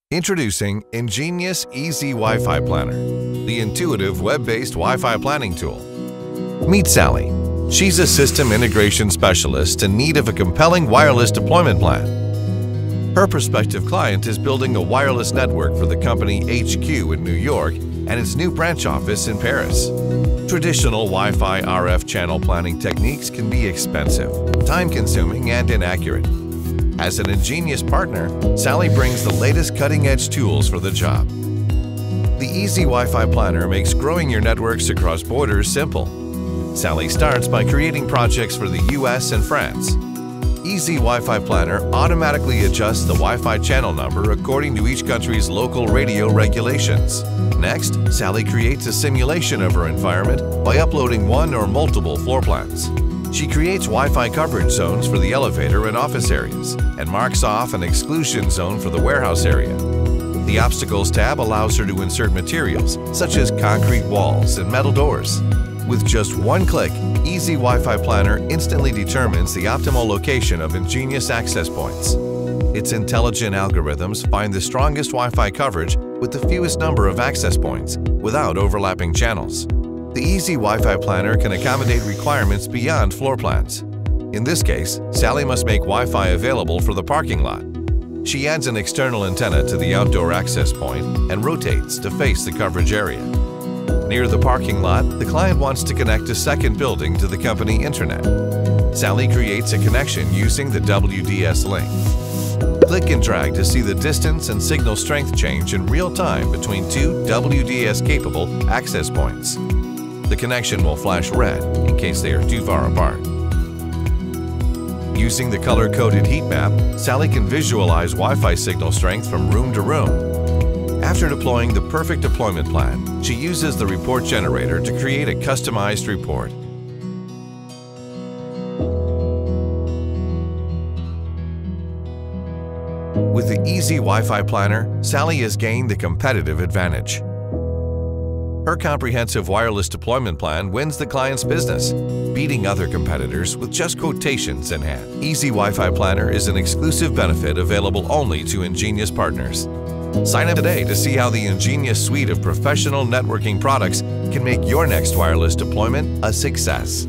Introducing Ingenious Easy Wi-Fi Planner, the intuitive web-based Wi-Fi planning tool. Meet Sally. She's a system integration specialist in need of a compelling wireless deployment plan. Her prospective client is building a wireless network for the company HQ in New York and its new branch office in Paris. Traditional Wi-Fi RF channel planning techniques can be expensive, time-consuming, and inaccurate. As an ingenious partner, Sally brings the latest cutting-edge tools for the job. The Easy Wi-Fi Planner makes growing your networks across borders simple. Sally starts by creating projects for the US and France. Easy Wi-Fi Planner automatically adjusts the Wi-Fi channel number according to each country's local radio regulations. Next, Sally creates a simulation of her environment by uploading one or multiple floor plans. She creates Wi-Fi coverage zones for the elevator and office areas and marks off an exclusion zone for the warehouse area. The Obstacles tab allows her to insert materials such as concrete walls and metal doors. With just one click, Easy Wi-Fi Planner instantly determines the optimal location of ingenious access points. Its intelligent algorithms find the strongest Wi-Fi coverage with the fewest number of access points without overlapping channels. The Easy Wi-Fi Planner can accommodate requirements beyond floor plans. In this case, Sally must make Wi-Fi available for the parking lot. She adds an external antenna to the outdoor access point and rotates to face the coverage area. Near the parking lot, the client wants to connect a second building to the company intranet. Sally creates a connection using the WDS link. Click and drag to see the distance and signal strength change in real time between two WDS-capable access points. The connection will flash red in case they are too far apart. Using the color-coded heat map, Sally can visualize Wi-Fi signal strength from room to room. After deploying the perfect deployment plan, she uses the report generator to create a customized report. With the Easy Wi-Fi Planner, Sally has gained the competitive advantage. Her comprehensive wireless deployment plan wins the client's business, beating other competitors with just quotations in hand. Easy Wi-Fi Planner is an exclusive benefit available only to ingenious partners. Sign up today to see how the ingenious suite of professional networking products can make your next wireless deployment a success.